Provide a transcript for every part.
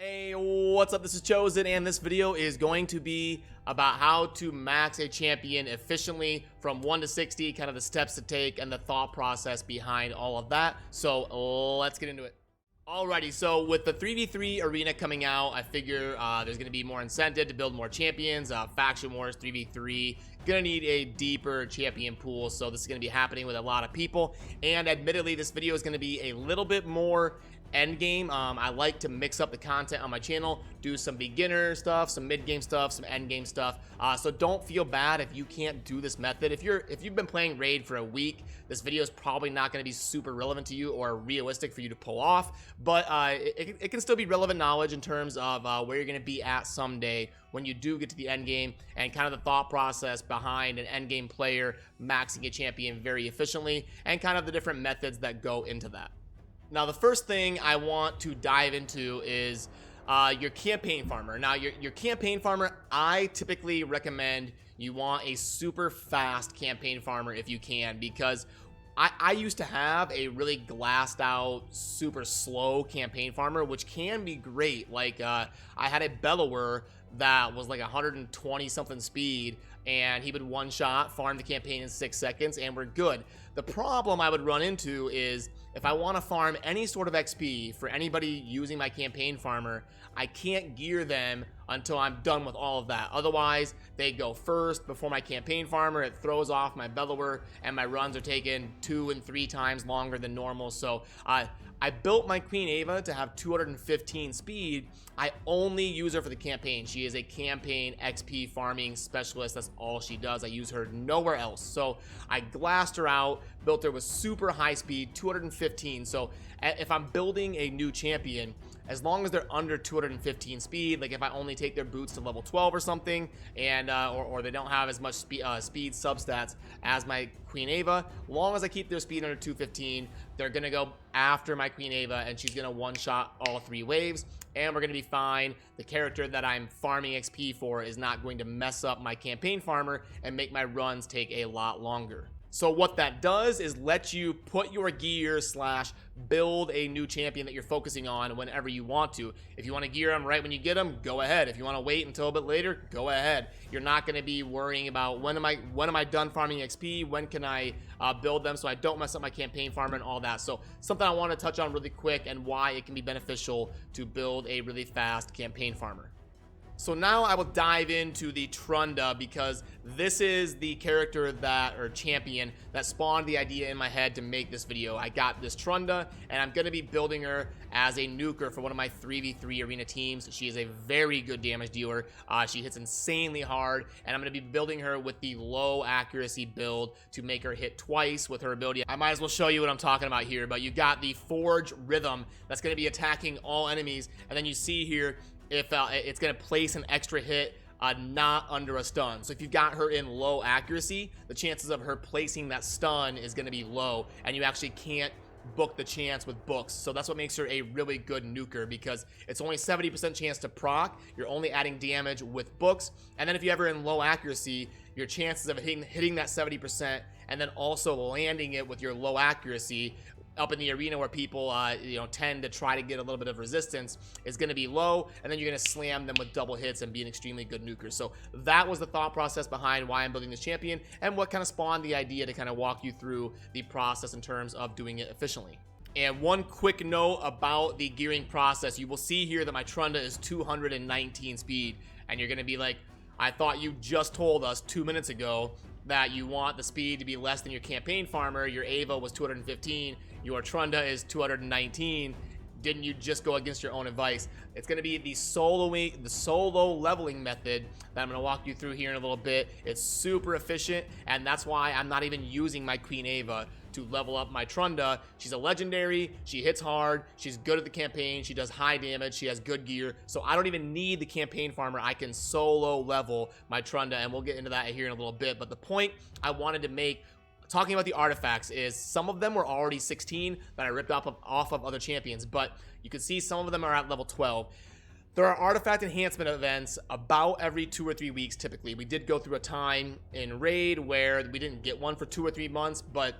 Hey, what's up? This is Chosen, and this video is going to be about how to max a champion efficiently from 1 to 60, kind of the steps to take and the thought process behind all of that. So let's get into it. Alrighty, so with the 3v3 arena coming out, I figure there's going to be more incentive to build more champions. Faction Wars 3v3, gonna need a deeper champion pool, so this is going to be happening with a lot of people. And admittedly, this video is going to be a little bit more end game. I like to mix up the content on my channel, do some beginner stuff, some mid game stuff, some end game stuff. So don't feel bad if you can't do this method. If you've been playing Raid for a week, this video is probably not going to be super relevant to you or realistic for you to pull off, but it can still be relevant knowledge in terms of where you're going to be at someday when you do get to the end game, and kind of the thought process behind an end game player maxing a champion very efficiently, and kind of the different methods that go into that. Now, the first thing I want to dive into is your campaign farmer. Now, your campaign farmer, I typically recommend you want a super fast campaign farmer if you can, because I used to have a really glassed out, super slow campaign farmer, which can be great. Like, I had a Bellower that was like 120 something speed, and he would one shot farm the campaign in 6 seconds, and we're good. The problem I would run into is if I want to farm any sort of XP for anybody using my campaign farmer, I can't gear them until I'm done with all of that. Otherwise, they go first before my campaign farmer. It throws off my Bellower, and my runs are taking 2 and 3 times longer than normal. So I built my Queen Ava to have 215 speed. I only use her for the campaign. She is a campaign XP farming specialist. That's all she does. I use her nowhere else. So I glassed her out, built her with super high speed, 215. So if I'm building a new champion, as long as they're under 215 speed, like if I only take their boots to level 12 or something, and or they don't have as much speed substats as my Queen Ava, as long as I keep their speed under 215, they're gonna go after my Queen Ava, and she's gonna one-shot all 3 waves, and we're gonna be fine. The character that I'm farming XP for is not going to mess up my campaign farmer and make my runs take a lot longer. So what that does is let you put your gear / build a new champion that you're focusing on whenever you want to. If you want to gear them right when you get them, go ahead. If you want to wait until a bit later, go ahead. You're not going to be worrying about when am I done farming XP, when can I build them so I don't mess up my campaign farmer and all that. So something I want to touch on really quick, and why it can be beneficial to build a really fast campaign farmer. So now I will dive into the Tyrande, because this is the character or champion that spawned the idea in my head to make this video. I got this Tyrande, and I'm going to be building her as a nuker for one of my 3v3 arena teams. She is a very good damage dealer. She hits insanely hard, and I'm going to be building her with the low accuracy build to make her hit twice with her ability. I might as well show you what I'm talking about here, but you got the Forge Rhythm that's going to be attacking all enemies, and then you see here if it's going to place an extra hit not under a stun. So if you've got her in low accuracy, the chances of her placing that stun is going to be low, and you actually can't book the chance with books. So that's what makes her a really good nuker, because it's only 70% chance to proc. You're only adding damage with books, and then if you have her in low accuracy, your chances of hitting that 70% and then also landing it with your low accuracy up in the arena where people tend to try to get a little bit of resistance is going to be low, and then you're going to slam them with double hits and be an extremely good nuker. So that was the thought process behind why I'm building this champion, and what kind of spawned the idea to kind of walk you through the process in terms of doing it efficiently. And one quick note about the gearing process: you will see here that my Tyrande is 219 speed, and you're going to be like, I thought you just told us 2 minutes ago that you want the speed to be less than your campaign farmer. Your Ava was 215, your Tyrande is 219. Didn't you just go against your own advice? It's going to be the solo leveling method that I'm going to walk you through here in a little bit. It's super efficient, and that's why I'm not even using my Queen Ava to level up my Tyrande. She's a legendary, she hits hard, she's good at the campaign, she does high damage, she has good gear, so I don't even need the campaign farmer. I can solo level my Tyrande, and we'll get into that here in a little bit. But the point I wanted to make talking about the artifacts is some of them were already 16 that I ripped off of other champions, but you can see some of them are at level 12. There are artifact enhancement events about every 2 or 3 weeks typically. We did go through a time in Raid where we didn't get one for 2 or 3 months, but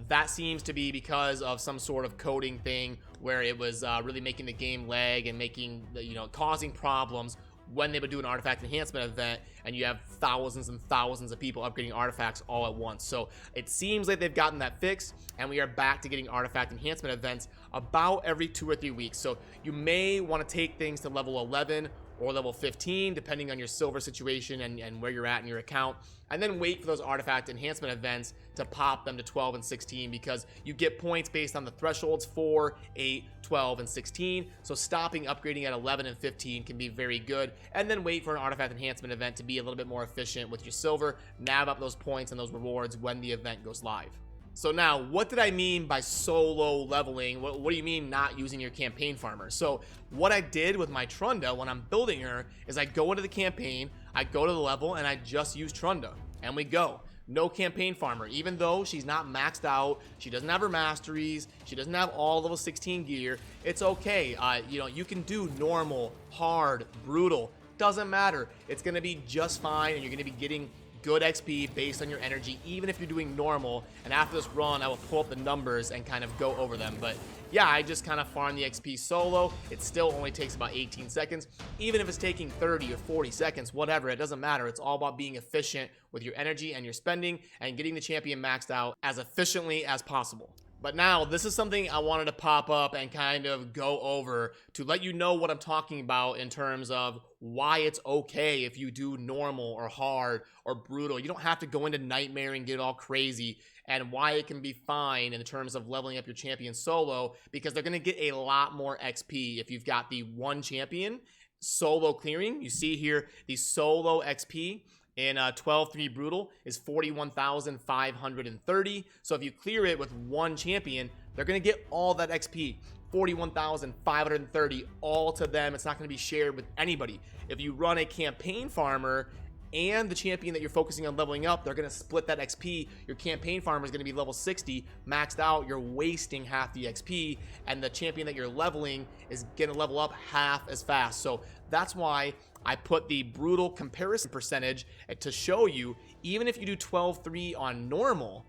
That seems to be because of some sort of coding thing where it was really making the game lag and making, causing problems when they would do an artifact enhancement event and you have thousands and thousands of people upgrading artifacts all at once. So it seems like they've gotten that fixed, and we are back to getting artifact enhancement events about every 2 or 3 weeks. So you may want to take things to level 11 or level 15, depending on your silver situation and where you're at in your account, and then wait for those artifact enhancement events to pop them to 12 and 16, because you get points based on the thresholds 4, 8, 12, and 16. So stopping upgrading at 11 and 15 can be very good, and then wait for an artifact enhancement event to be a little bit more efficient with your silver, nab up those points and those rewards when the event goes live. So now, what did I mean by solo leveling? What do you mean not using your campaign farmer? So what I did with my Tyrande when I'm building her is I go into the campaign, I go to the level, and I just use Tyrande, and we go. No campaign farmer, even though she's not maxed out, she doesn't have her masteries, she doesn't have all level 16 gear. It's okay. You can do normal, hard, brutal, doesn't matter. It's gonna be just fine, and you're gonna be getting good XP based on your energy, even if you're doing normal. And after this run, I will pull up the numbers and kind of go over them. But yeah, I just kind of farm the XP solo. It still only takes about 18 seconds. Even if it's taking 30 or 40 seconds, whatever, it doesn't matter. It's all about being efficient with your energy and your spending and getting the champion maxed out as efficiently as possible. But now, this is something I wanted to pop up and kind of go over to let you know what I'm talking about in terms of why it's okay if you do normal or hard or brutal. You don't have to go into nightmare and get all crazy, and why it can be fine in terms of leveling up your champion solo, because they're going to get a lot more XP if you've got the one champion solo clearing. You see here, the solo XP in 12-3 Brutal is 41,530. So if you clear it with one champion, they're going to get all that XP, 41,530, all to them. It's not going to be shared with anybody. If you run a campaign farmer and the champion that you're focusing on leveling up, they're going to split that XP. Your campaign farmer is going to be level 60, maxed out. You're wasting half the XP, and the champion that you're leveling is going to level up half as fast. So that's why I put the brutal comparison percentage to show you, even if you do 12-3 on normal,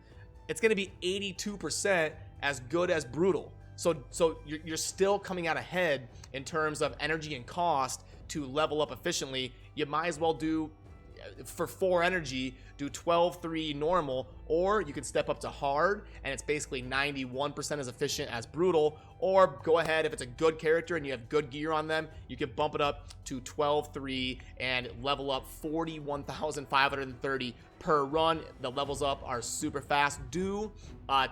it's going to be 82% as good as brutal. So you're still coming out ahead in terms of energy and cost to level up efficiently. You might as well do, for 4 energy, do 12-3 normal, or you can step up to hard and it's basically 91% as efficient as brutal, or go ahead, if it's a good character and you have good gear on them, you can bump it up to 12-3 and level up 41,530 per run. The levels up are super fast. Do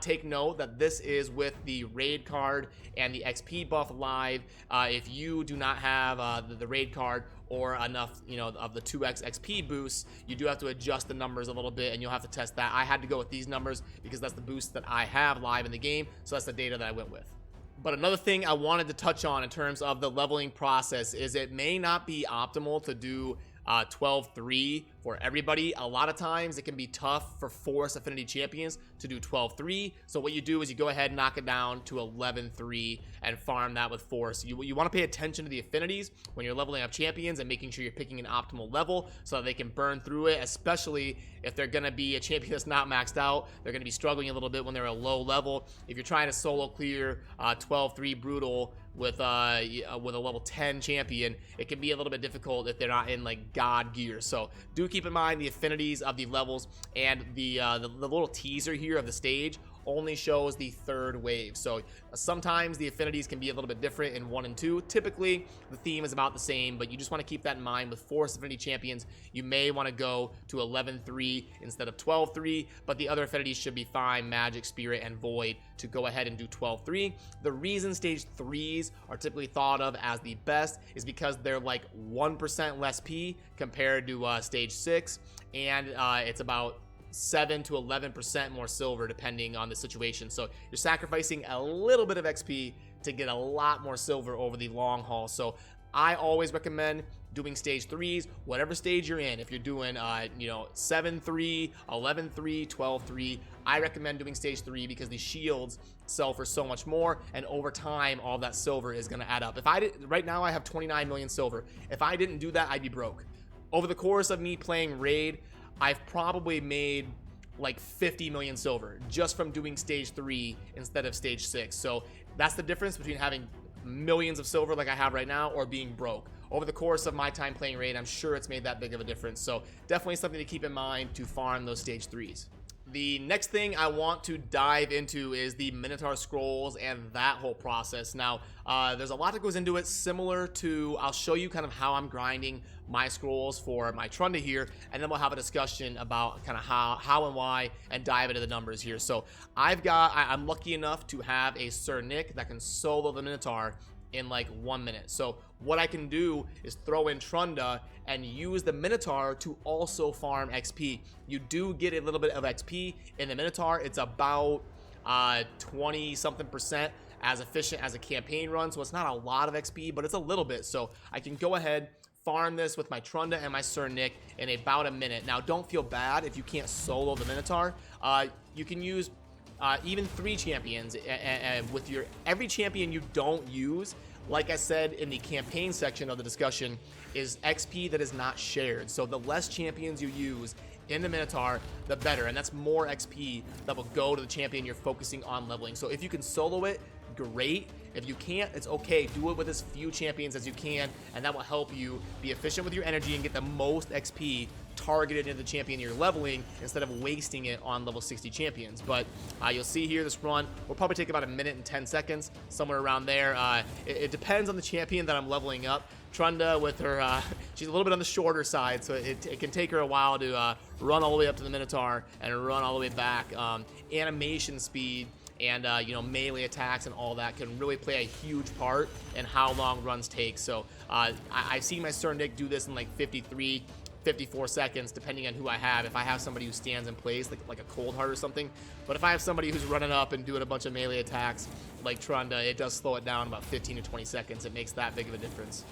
take note that this is with the raid card and the XP buff live. If you do not have the raid card or enough, of the 2x XP boosts, you do have to adjust the numbers a little bit, and you'll have to test that. I had to go with these numbers because that's the boost that I have live in the game, so that's the data that I went with. But another thing I wanted to touch on in terms of the leveling process is it may not be optimal to do 12-3 for everybody. A lot of times it can be tough for Force Affinity champions to do 12-3. So what you do is you go ahead and knock it down to 11-3 and farm that with Force. You want to pay attention to the affinities when you're leveling up champions and making sure you're picking an optimal level so that they can burn through it, especially if they're going to be a champion that's not maxed out. They're going to be struggling a little bit when they're a low level. If you're trying to solo clear 12-3 Brutal with a level 10 champion, it can be a little bit difficult if they're not in like god gear. So do keep in mind the affinities of the levels, and the little teaser here of the stage only shows the 3rd wave. So sometimes the affinities can be a little bit different in 1 and 2. Typically the theme is about the same, but you just want to keep that in mind. With Force Affinity champions, you may want to go to 11-3 instead of 12-3, but the other affinities should be fine, Magic, Spirit, and Void, to go ahead and do 12-3. The reason stage 3s are typically thought of as the best is because they're like 1% less P compared to stage 6, and it's about 7 to 11% more silver depending on the situation. So you're sacrificing a little bit of XP to get a lot more silver over the long haul. So I always recommend doing stage 3s, whatever stage you're in. If you're doing 7-3, 11-3, 12-3, I recommend doing stage 3 because the shields sell for so much more, and over time all that silver is going to add up. Right now I have 29 million silver. If I didn't do that, I'd be broke. Over the course of me playing raid, I've probably made like 50 million silver just from doing stage 3 instead of stage 6. So that's the difference between having millions of silver like I have right now or being broke. Over the course of my time playing Raid, I'm sure it's made that big of a difference. So definitely something to keep in mind to farm those stage 3s. The next thing I want to dive into is the Minotaur scrolls and that whole process. Now, there's a lot that goes into it, similar to, I'll show you kind of how I'm grinding my scrolls for my Tyrande here, and then we'll have a discussion about kind of how and why, and dive into the numbers here. So I'm lucky enough to have a Sir Nick that can solo the Minotaur in like 1 minute. So what I can do is throw in Tyrande and use the Minotaur to also farm XP. You do get a little bit of XP in the Minotaur. It's about 20 something percent as efficient as a campaign run, so it's not a lot of XP, but it's a little bit. So I can go ahead, farm this with my Tyrande and my Sir Nick in about a minute. Now don't feel bad if you can't solo the Minotaur. You can use even 3 champions, and with every champion you don't use, like I said in the campaign section of the discussion, is XP that is not shared. So the less champions you use in the Minotaur, the better, and that's more XP that will go to the champion you're focusing on leveling. So if you can solo it, great. If you can't, it's okay. Do it with as few champions as you can, and that will help you be efficient with your energy and get the most XP targeted into the champion you're leveling instead of wasting it on level 60 champions. But you'll see here this run will probably take about 1 minute and 10 seconds, somewhere around there. It depends on the champion that I'm leveling up. Tyrande with her, she's a little bit on the shorter side, so it can take her a while to run all the way up to the Minotaur and run all the way back. Animation speed and you know, melee attacks and all that can really play a huge part in how long runs take. So I've seen my Sir Nick do this in like 54 seconds, depending on who I have. If I have somebody who stands in place, like a Cold Heart or something. But if I have somebody who's running up and doing a bunch of melee attacks like Tyrande, it does slow it down about 15 to 20 seconds. It makes that big of a difference.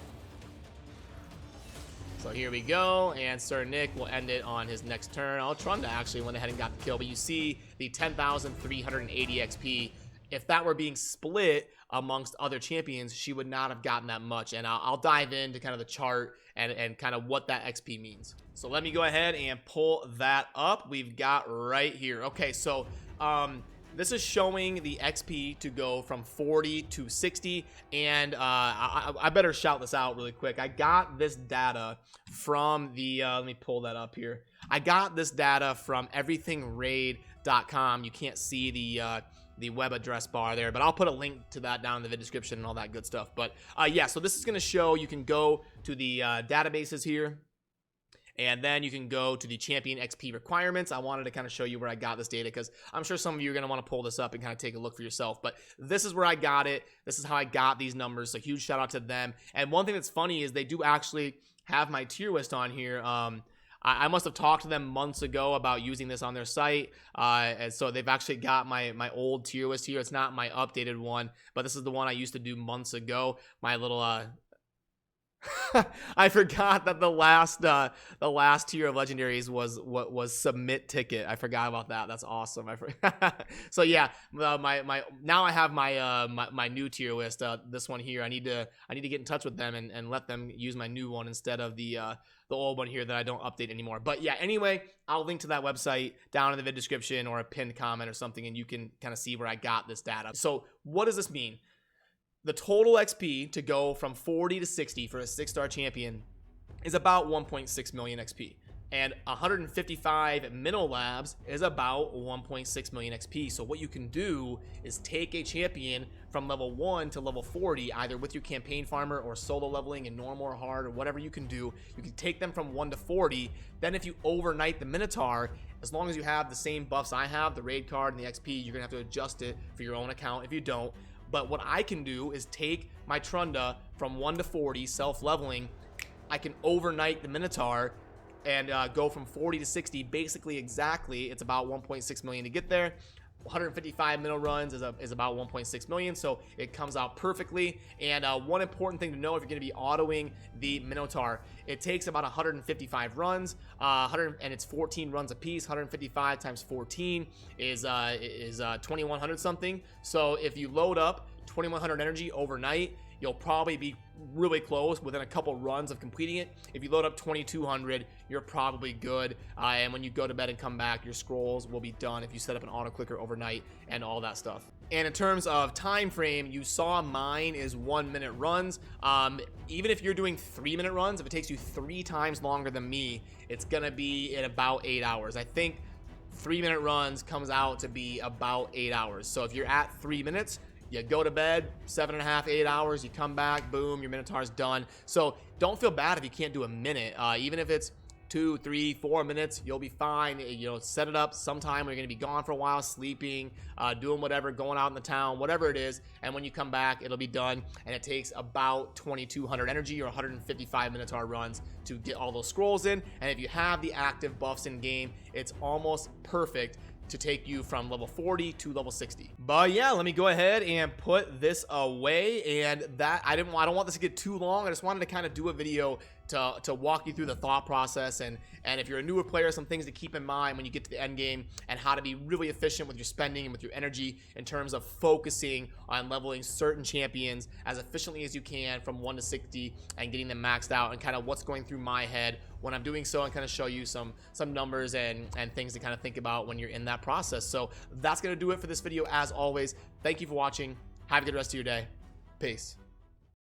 So here we go, and Sir Nick will end it on his next turn. Tyrande actually went ahead and got the kill, but you see the 10,380 XP. If that were being split amongst other champions, she would not have gotten that much. And I'll dive into kind of the chart and kind of what that XP means. So let me go ahead and pull that up. We've got right here. Okay, so this is showing the XP to go from 40 to 60, and I better shout this out really quick. I got this data from the, let me pull that up here. I got this data from everythingraid.com. You can't see the web address bar there, but I'll put a link to that down in the video description and all that good stuff. But yeah, so this is going to show, you can go to the databases here, and then you can go to the champion XP requirements. I wanted to kind of show you where I got this data because I'm sure some of you are going to want to pull this up and kind of take a look for yourself. But this is where I got it. This is how I got these numbers. So huge shout out to them. And one thing that's funny is they do actually have my tier list on here. I must have talked to them months ago about using this on their site. And so they've actually got my old tier list here. It's not my updated one, but this is the one I used to do months ago. My little I forgot that the last tier of legendaries was submit ticket. I forgot about that. That's awesome. So yeah, now I have my new tier list. This one here. I need to get in touch with them and let them use my new one instead of the old one here that I don't update anymore. But yeah, anyway, I'll link to that website down in the video description or a pinned comment or something, and you can kind of see where I got this data. So what does this mean? The total XP to go from 40 to 60 for a 6-star champion is about 1.6 million XP. And 155 Minnow Labs is about 1.6 million XP. So what you can do is take a champion from level 1 to level 40, either with your campaign farmer or solo leveling in normal or hard or whatever you can do. You can take them from 1 to 40. Then if you overnight the Minotaur, as long as you have the same buffs I have, the raid card and the XP, you're going to have to adjust it for your own account if you don't. But what I can do is take my Tyrande from 1 to 40, self-leveling. I can overnight the Minotaur and go from 40 to 60, basically exactly. It's about 1.6 million to get there. 155 minnow runs is about 1.6 million, so it comes out perfectly. And one important thing to know if you're going to be autoing the Minotaur, it takes about 155 runs, and it's 14 runs a piece. 155 times 14 is 2100 something. So if you load up 2100 energy overnight, you'll probably be really close within a couple runs of completing it. If you load up 2200, you're probably good, and when you go to bed and come back, your scrolls will be done if you set up an auto clicker overnight and all that stuff. And in terms of time frame, you saw mine is 1 minute runs. Even if you're doing 3-minute runs, if it takes you 3 times longer than me, it's gonna be in about 8 hours. I think 3-minute runs comes out to be about 8 hours. So if you're at 3 minutes, you go to bed, 7.5, 8 hours, you come back, boom, your Minotaur's done. So don't feel bad if you can't do a minute. Even if it's 2, 3, 4 minutes, you'll be fine. You know, set it up sometime when you're gonna be gone for a while, sleeping, doing whatever, going out in the town, whatever it is, and when you come back, it'll be done. And it takes about 2200 energy or 155 Minotaur runs to get all those scrolls in. And if you have the active buffs in game, it's almost perfect to take you from level 40 to level 60. But yeah, let me go ahead and put this away. And that I don't want this to get too long. I just wanted to kind of do a video to walk you through the thought process, and if you're a newer player, some things to keep in mind when you get to the end game, and how to be really efficient with your spending and with your energy in terms of focusing on leveling certain champions as efficiently as you can from 1 to 60 and getting them maxed out, and kind of what's going through my head when I'm doing so, and kind of show you some numbers and things to kind of think about when you're in that process. So that's gonna do it for this video. As always, thank you for watching. Have a good rest of your day. Peace.